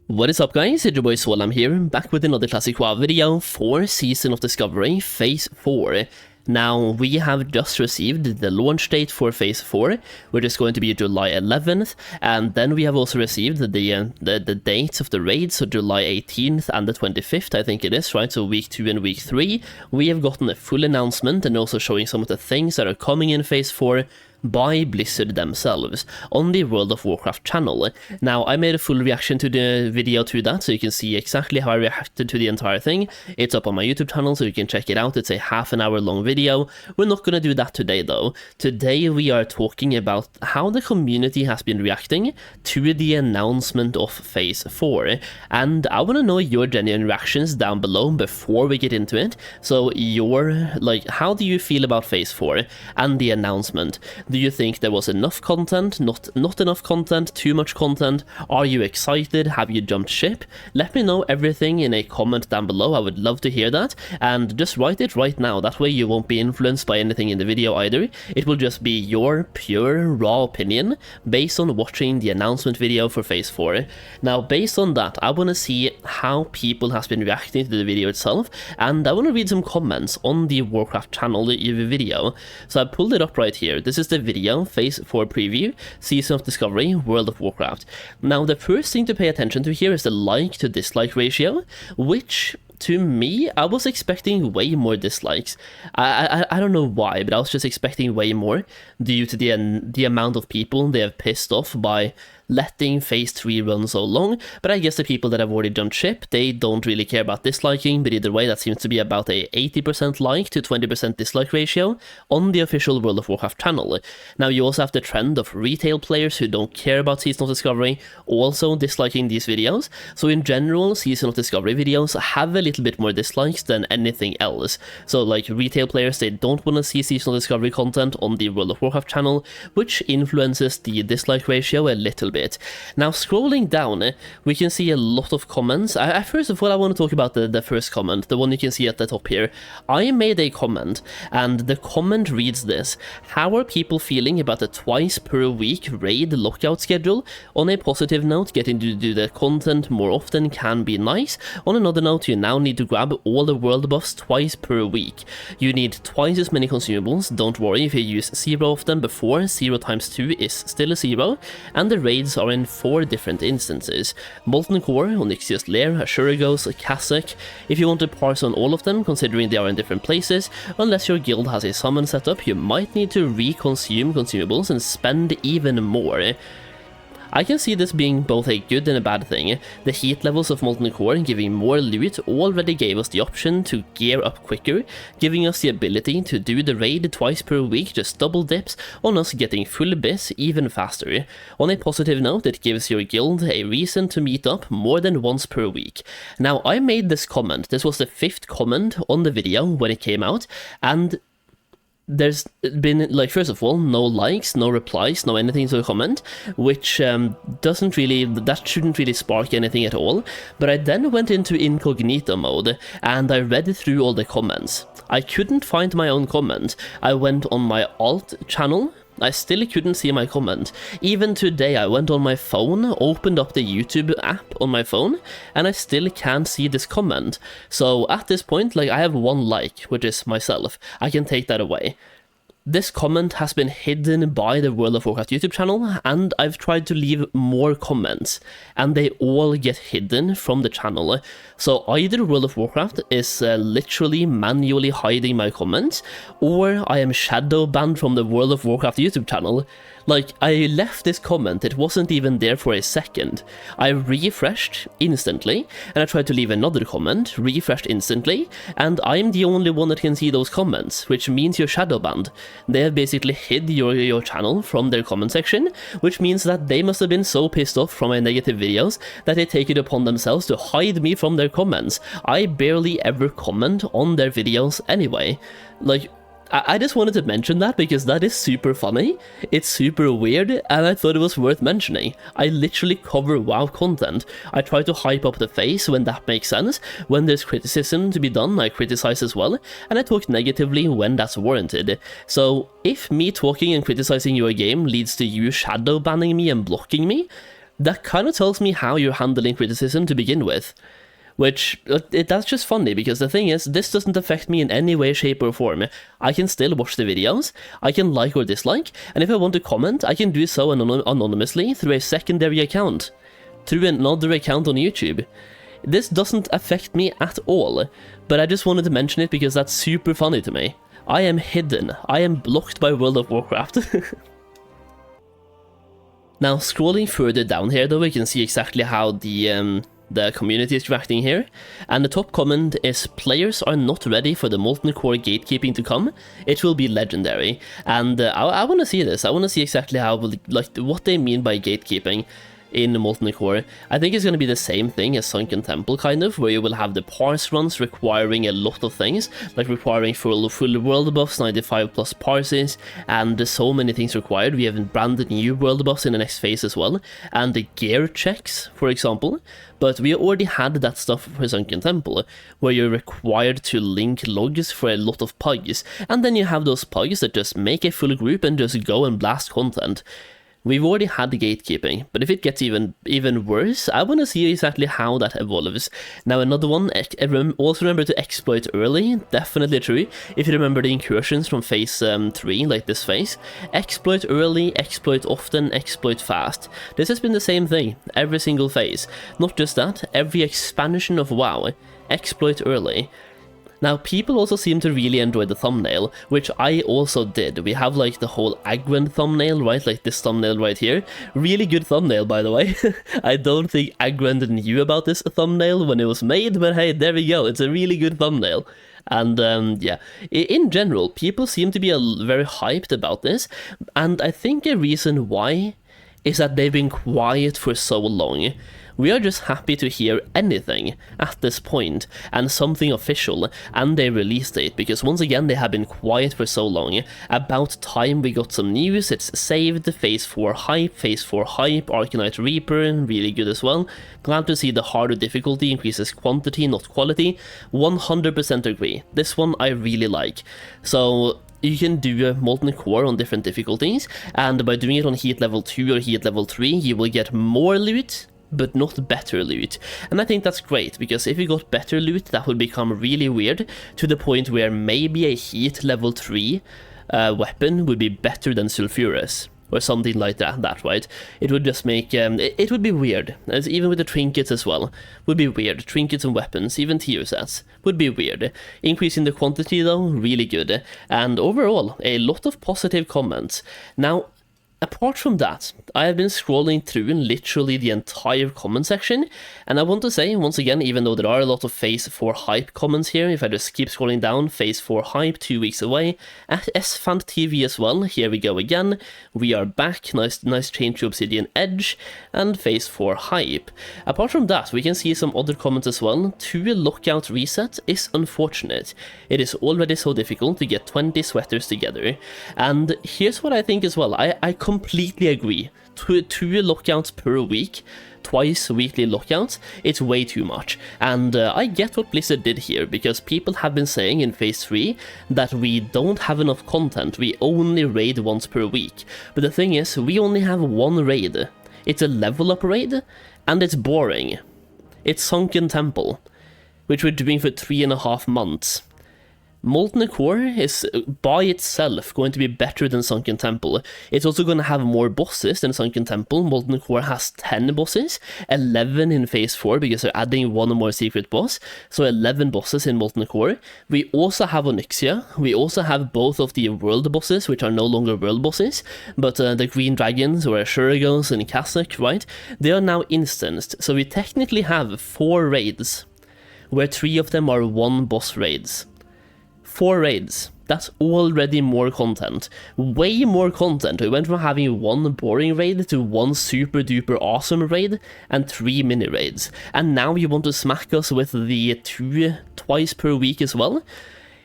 What is up guys, it's your boy Solheim here, back with another classic WoW video for Season of Discovery Phase 4. Now, we have just received the launch date for Phase 4, which is going to be July 11th, and then we have also received the dates of the raids, so July 18th and the 25th, I think it is, right? So week 2 and week 3, we have gotten a full announcement and also showing some of the things that are coming in Phase 4, by Blizzard themselves on the World of Warcraft channel. Now, I made a full reaction to the video to that, so you can see exactly how I reacted to the entire thing. It's up on my YouTube channel, so you can check it out. It's a half-an-hour long video. We're not going to do that today, though. Today, we are talking about how the community has been reacting to the announcement of Phase 4. And I want to know your genuine reactions down below before we get into it. So, how do you feel about Phase 4 and the announcement? Do you think there was enough content, not enough content, too much content? Are you excited? Have you jumped ship? Let me know everything in a comment down below. I would love to hear that, and just write it right now. That way you won't be influenced by anything in the video either. It will just be your pure, raw opinion based on watching the announcement video for Phase 4. Now, based on that, I want to see how people has been reacting to the video itself, and I want to read some comments on the Warcraft channel video. So I pulled it up right here. This is the video, Phase 4 preview, Season of Discovery, World of Warcraft. Now, the first thing to pay attention to here is the like to dislike ratio, which, to me, I was expecting way more dislikes. I don't know why, but I was just expecting way more due to the amount of people they have pissed off by letting Phase 3 run so long, but I guess the people that have already jumped ship, they don't really care about disliking, but either way, that seems to be about a 80% like to 20% dislike ratio on the official World of Warcraft channel. Now, you also have the trend of retail players who don't care about Season of Discovery also disliking these videos, so in general, Season of Discovery videos have a little bit more dislikes than anything else. So, like, retail players, they don't want to see Season of Discovery content on the World of Warcraft channel, which influences the dislike ratio a little bit. Now, scrolling down, we can see a lot of comments. First of all, I want to talk about the first comment, the one you can see at the top here. I made a comment, and the comment reads this: how are people feeling about the twice per week raid lockout schedule? On a positive note, getting to do the content more often can be nice. On another note, you now need to grab all the world buffs twice per week. You need twice as many consumables. Don't worry if you use 0 of them before, 0 times 2 is still a 0, and the raids are in 4 different instances: Molten Core, Onyxia's Lair, Ashurigos, Cassock. If you want to parse on all of them, considering they are in different places, unless your guild has a summon setup, you might need to re-consume consumables and spend even more. I can see this being both a good and a bad thing. The heat levels of Molten Core giving more loot already gave us the option to gear up quicker, giving us the ability to do the raid twice per week, just double dips on us getting full bits even faster. On a positive note, it gives your guild a reason to meet up more than once per week. Now, I made this comment. This was the 5th comment on the video when it came out, and there's been, like, first of all, no likes, no replies, no anything to the comment, which shouldn't really spark anything at all. But I then went into incognito mode and I read through all the comments. I couldn't find my own comment. I went on my alt channel. I still couldn't see my comment. Even today, I went on my phone, opened up the YouTube app on my phone, and I still can't see this comment. So at this point, like, I have 1 like, which is myself. I can take that away. This comment has been hidden by the World of Warcraft YouTube channel, and I've tried to leave more comments, and they all get hidden from the channel. So either World of Warcraft is literally manually hiding my comments, or I am shadow banned from the World of Warcraft YouTube channel. Like, I left this comment, it wasn't even there for a second. I refreshed instantly, and I tried to leave another comment, refreshed instantly, and I'm the only one that can see those comments, which means you're shadow banned. They have basically hid your channel from their comment section, which means that they must have been so pissed off from my negative videos that they take it upon themselves to hide me from their comments. I barely ever comment on their videos anyway. Like, I just wanted to mention that because that is super funny, it's super weird, and I thought it was worth mentioning. I literally cover WoW content. I try to hype up the face when that makes sense. When there's criticism to be done, I criticize as well, and I talk negatively when that's warranted. So if me talking and criticizing your game leads to you shadow banning me and blocking me, that kind of tells me how you're handling criticism to begin with. Which, that's just funny, because the thing is, this doesn't affect me in any way, shape or form. I can still watch the videos, I can like or dislike, and if I want to comment, I can do so anonymously through a secondary account, through another account on YouTube. This doesn't affect me at all, but I just wanted to mention it because that's super funny to me. I am hidden, I am blocked by World of Warcraft. Now, scrolling further down here though, we can see exactly how the community is reacting here, and the top comment is, players are not ready for the Molten Core gatekeeping to come, it will be legendary. And I want to see this, I want to see exactly how, like, what they mean by gatekeeping in Molten Core. I think it's going to be the same thing as Sunken Temple, kind of, where you will have the parse runs requiring a lot of things, like requiring full world buffs, 95 plus parses, and so many things required. We have a brand new world buffs in the next phase as well, and the gear checks, for example. But we already had that stuff for Sunken Temple, where you're required to link logs for a lot of pugs, and then you have those pugs that just make a full group and just go and blast content. We've already had the gatekeeping, but if it gets even worse, I want to see exactly how that evolves. Now, another one, also remember to exploit early, definitely true. If you remember the incursions from phase 3, like this phase, exploit early, exploit often, exploit fast. This has been the same thing, every single phase. Not just that, every expansion of WoW, exploit early. Now, people also seem to really enjoy the thumbnail, which I also did. We have like the whole Agwend thumbnail, right? Like this thumbnail right here. Really good thumbnail, by the way. I don't think Agwend knew about this thumbnail when it was made, but hey, there we go. It's a really good thumbnail. And yeah, in general, people seem to be very hyped about this, and I think a reason why is that they've been quiet for so long. We are just happy to hear anything at this point, and something official, and a release date, because once again they have been quiet for so long. About time we got some news. It's saved, phase 4 hype, Arcanite Reaper, really good as well. Glad to see the harder difficulty increases quantity, not quality. 100% agree. This one I really like. So you can do a Molten Core on different difficulties, and by doing it on heat level 2 or heat level 3, you will get more loot, but not better loot. And I think that's great, because if you got better loot, that would become really weird, to the point where maybe a heat level 3 weapon would be better than Sulfurous, or something like that, right? It would just make, it would be weird, as even with the trinkets as well, would be weird. Trinkets and weapons, even tier sets, would be weird. Increasing the quantity though, really good. And overall, a lot of positive comments. Now, apart from that, I have been scrolling through literally the entire comment section, and I want to say, once again, even though there are a lot of phase 4 hype comments here, if I just keep scrolling down, phase 4 hype, 2 weeks away, at SFant TV as well, here we go again, we are back, nice change to Obsidian Edge, and phase 4 hype. Apart from that, we can see some other comments as well. 2 lockout reset is unfortunate. It is already so difficult to get 20 sweaters together, and here's what I think as well, I completely agree. 2 lockouts per week, twice weekly lockouts, it's way too much. And I get what Blizzard did here, because people have been saying in phase 3 that we don't have enough content, we only raid once per week. But the thing is, we only have one raid. It's a level up raid, and it's boring. It's Sunken Temple, which we're doing for 3.5 months. Molten Core is, by itself, going to be better than Sunken Temple. It's also going to have more bosses than Sunken Temple. Molten Core has 10 bosses, 11 in phase 4, because they're adding one more secret boss, so 11 bosses in Molten Core. We also have Onyxia. We also have both of the world bosses, which are no longer world bosses, but the Green Dragons, or Ashuragos and Cassock, right? They are now instanced, so we technically have 4 raids, where 3 of them are one boss raids. 4 raids. That's already more content. Way more content. We went from having 1 boring raid to 1 super duper awesome raid and 3 mini raids. And now you want to smack us with the 2 twice per week as well?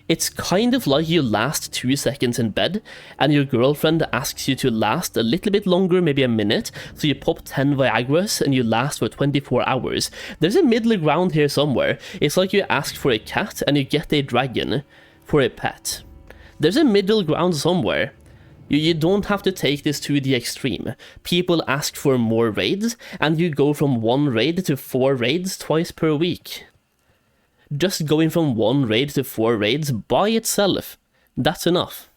It's kind of like you last 2 seconds in bed, and your girlfriend asks you to last a little bit longer, maybe a minute, so you pop 10 Viagras and you last for 24 hours. There's a middle ground here somewhere. It's like you ask for a cat and you get a dragon for a pet. There's a middle ground somewhere. You don't have to take this to the extreme. People ask for more raids, and you go from 1 raid to 4 raids twice per week. Just going from 1 raid to 4 raids by itself, that's enough.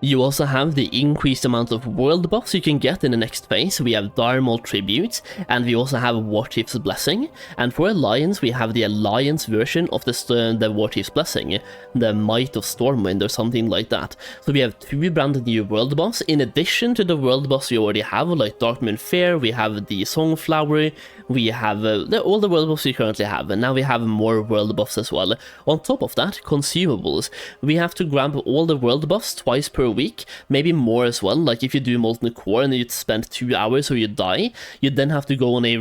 You also have the increased amount of world buffs you can get in the next phase. We have Darmal Tribute, and we also have Warchief's Blessing. And for Alliance, we have the Alliance version of the Warchief's Blessing, the Might of Stormwind or something like that. So we have 2 brand new world buffs, in addition to the world buffs we already have, like Darkmoon Fair, we have the Songflower, we have all the world buffs we currently have, and now we have more world buffs as well. On top of that, consumables. We have to grab all the world buffs twice per week, maybe more as well. Like if you do Molten Core and you spend 2 hours or you die, you then have to go on a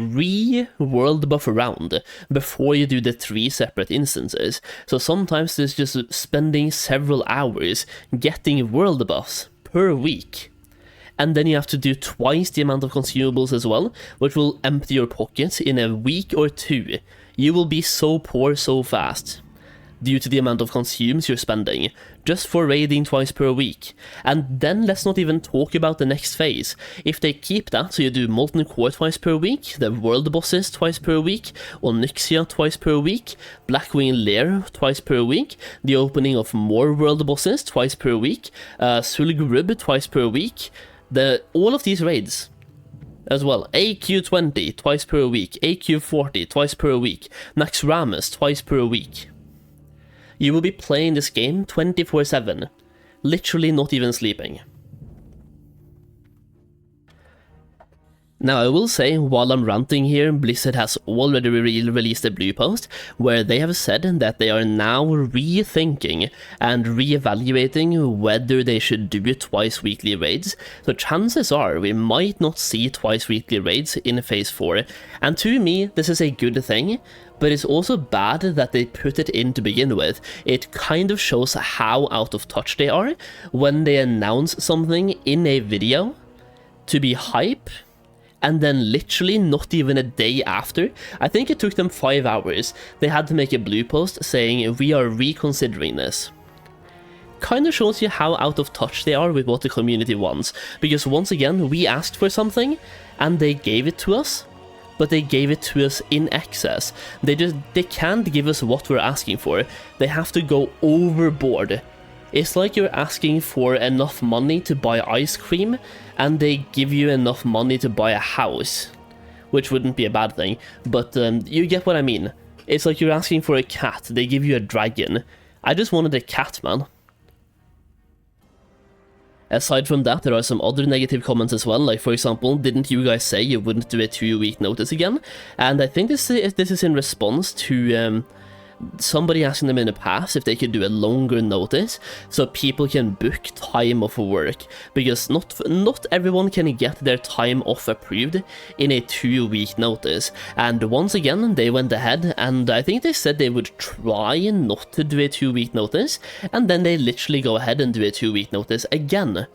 world buff round before you do the 3 separate instances. So sometimes there's just spending several hours getting world buffs per week. And then you have to do twice the amount of consumables as well, which will empty your pockets in a week or 2. You will be so poor so fast, due to the amount of consumes you're spending, just for raiding twice per week. And then let's not even talk about the next phase. If they keep that, so you do Molten Core twice per week, the world bosses twice per week, Onyxia twice per week, Blackwing Lair twice per week, the opening of more world bosses twice per week, Sulgrub twice per week, all of these raids as well, AQ20 twice per week, AQ40 twice per week, Naxxramas twice per week. You will be playing this game 24/7, literally not even sleeping. Now I will say, while I'm ranting here, Blizzard has already released a blue post where they have said that they are now rethinking and reevaluating whether they should do twice weekly raids. So chances are we might not see twice weekly raids in Phase 4, and to me this is a good thing, but it's also bad that they put it in to begin with. It kind of shows how out of touch they are when they announce something in a video to be hype, and then literally not even a day after, I think it took them 5 hours, they had to make a blue post saying we are reconsidering this. Kind of shows you how out of touch they are with what the community wants, because once again we asked for something and they gave it to us, but they gave it to us in excess. They can't give us what we're asking for, they have to go overboard. It's like you're asking for enough money to buy ice cream, and they give you enough money to buy a house, which wouldn't be a bad thing, but you get what I mean. It's like you're asking for a cat, they give you a dragon. I just wanted a cat, man. Aside from that, there are some other negative comments as well, like for example, didn't you guys say you wouldn't do a 2-week notice again? And I think this is in response to somebody asking them in the past if they could do a longer notice so people can book time off work, because not everyone can get their time off approved in a 2-week notice. And once again they went ahead and I think they said they would try not to do a 2-week notice, and then they literally go ahead and do a 2-week notice again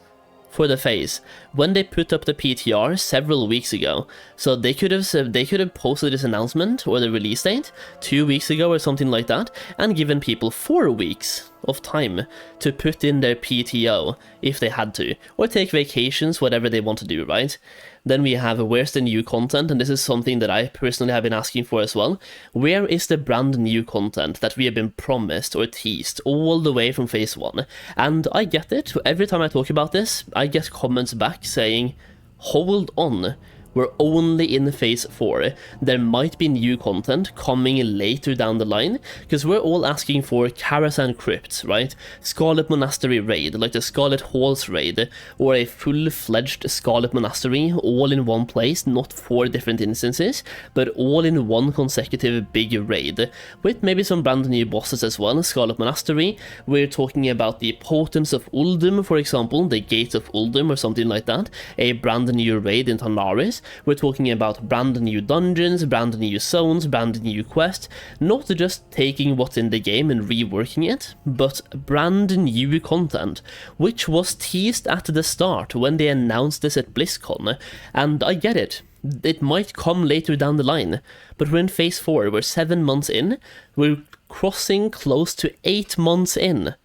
for the phase when they put up the PTR several weeks ago. So they could have posted this announcement or the release date 2 weeks ago or something like that, and given people 4 weeks of time to put in their PTO if they had to, or take vacations, whatever they want to do, right? Then we have where's the new content, and this is something that I personally have been asking for as well. Where is the brand new content that we have been promised or teased all the way from Phase 1? And I get it, every time I talk about this, I get comments back saying, hold on, we're only in Phase 4, there might be new content coming later down the line, because we're all asking for Karazhan Crypts, right? Scarlet Monastery raid, like the Scarlet Halls raid, or a full-fledged Scarlet Monastery all in one place, not 4 different instances, but all in one consecutive big raid, with maybe some brand new bosses as well. Scarlet Monastery, we're talking about the Potence of Uldum, for example, the Gates of Uldum or something like that, a brand new raid in Tanaris. We're talking about brand new dungeons, brand new zones, brand new quests, not just taking what's in the game and reworking it, but brand new content, which was teased at the start when they announced this at BlizzCon. And I get it, it might come later down the line, but we're in Phase 4, we're 7 months in, we're crossing close to 8 months in,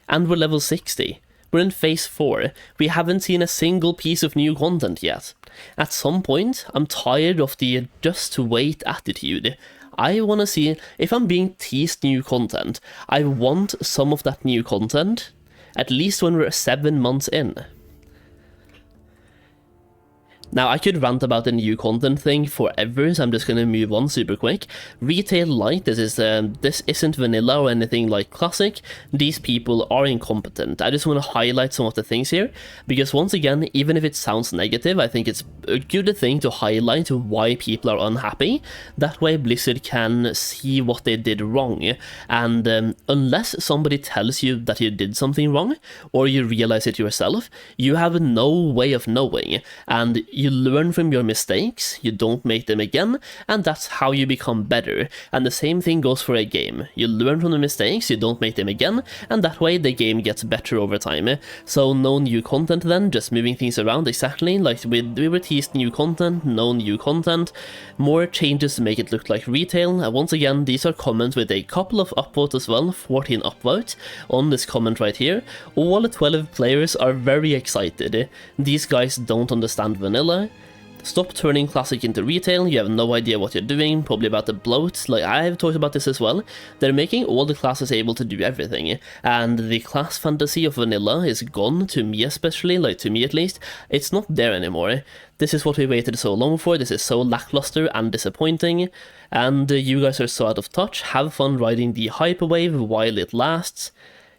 and we're level 60. We're in Phase 4. We haven't seen a single piece of new content yet. At some point, I'm tired of the just wait attitude. I want to see, if I'm being teased new content, I want some of that new content, at least when we're 7 months in. Now, I could rant about the new content thing forever, so I'm just gonna move on super quick. Retail Light, this isn't vanilla or anything like Classic. These people are incompetent. I just want to highlight some of the things here, because once again, even if it sounds negative, I think it's a good thing to highlight why people are unhappy. That way Blizzard can see what they did wrong, and unless somebody tells you that you did something wrong, or you realize it yourself, you have no way of knowing, and you learn from your mistakes, you don't make them again, and that's how you become better. And the same thing goes for a game. You learn from the mistakes, you don't make them again, and that way the game gets better over time. So no new content then, just moving things around exactly like we were teased new content, no new content, more changes to make it look like retail. Once again, these are comments with a couple of upvotes as well, 14 upvotes on this comment right here. All 12 players are very excited. These guys don't understand vanilla. Stop turning Classic into retail, you have no idea what you're doing, probably about the bloat. Like, I've talked about this as well. They're making all the classes able to do everything, and the class fantasy of vanilla is gone, to me especially, like to me at least. It's not there anymore. This is what we waited so long for, this is so lackluster and disappointing, and you guys are so out of touch. Have fun riding the hype wave while it lasts.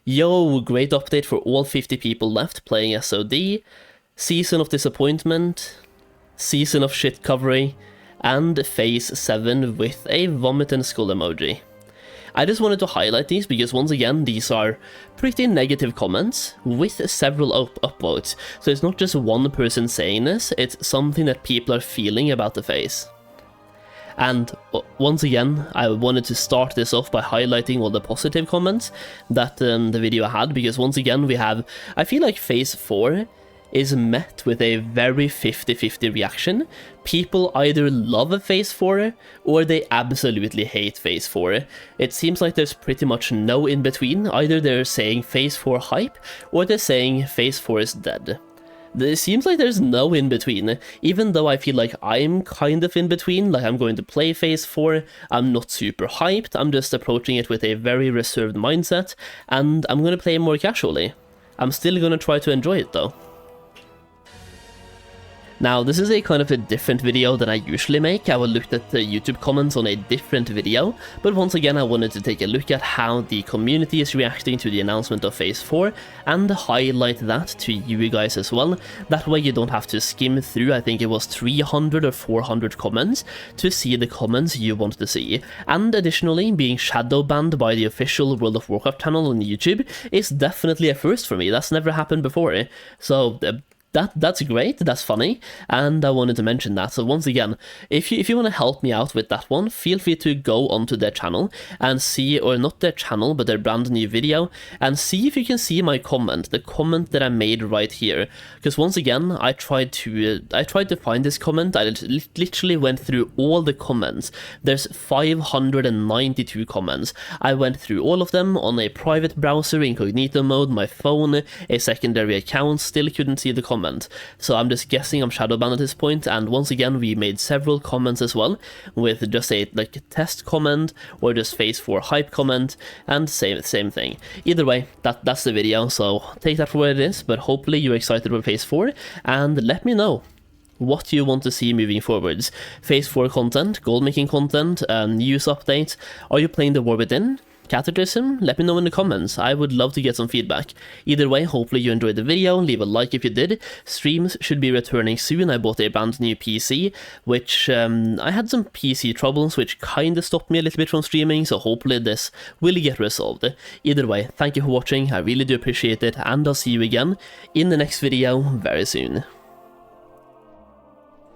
Yo, great update for all 50 people left playing SOD. Season of disappointment, season of shit covery, and Phase 7 with a vomit and skull emoji. I just wanted to highlight these because once again these are pretty negative comments with several upvotes, so it's not just one person saying this, it's something that people are feeling about the phase. And once again, I wanted to start this off by highlighting all the positive comments that the video had, because once again we have, I feel like Phase 4 is met with a very 50-50 reaction. People either love Phase 4 or they absolutely hate Phase 4. It seems like there's pretty much no in between. Either they're saying Phase 4 hype or they're saying Phase 4 is dead. It seems like there's no in between, even though I feel like I'm kind of in between. Like, I'm going to play Phase 4, I'm not super hyped, I'm just approaching it with a very reserved mindset, and I'm going to play more casually. I'm still going to try to enjoy it though. Now, this is a kind of a different video than I usually make. I will look at the YouTube comments on a different video, but once again I wanted to take a look at how the community is reacting to the announcement of Phase 4 and highlight that to you guys as well. That way you don't have to skim through, I think it was 300 or 400 comments, to see the comments you want to see. And additionally, being shadow banned by the official World of Warcraft channel on YouTube is definitely a first for me. That's never happened before. So that's great, that's funny, and I wanted to mention that. So once again, if you want to help me out with that one, feel free to go onto their channel and see, or not their channel, but their brand new video, and see if you can see my comment, the comment that I made right here. Because once again, I tried to find this comment. I literally went through all the comments. There's 592 comments. I went through all of them on a private browser, incognito mode, my phone, a secondary account, still couldn't see the comment. So I'm just guessing I'm shadow banned at this point, and once again we made several comments as well, with just a test comment or just Phase 4 hype comment, and same thing. Either way, that's the video, so take that for what it is, but hopefully you're excited for Phase 4, and let me know what you want to see moving forwards. Phase 4 content, goldmaking content, news updates. Are you playing the War Within? Cataclysm? Let me know in the comments. I would love to get some feedback. Either way, hopefully you enjoyed the video. Leave a like if you did. Streams should be returning soon. I bought a brand new PC, which I had some PC troubles, which kind of stopped me a little bit from streaming, so hopefully this will get resolved. Either way, thank you for watching. I really do appreciate it, and I'll see you again in the next video very soon.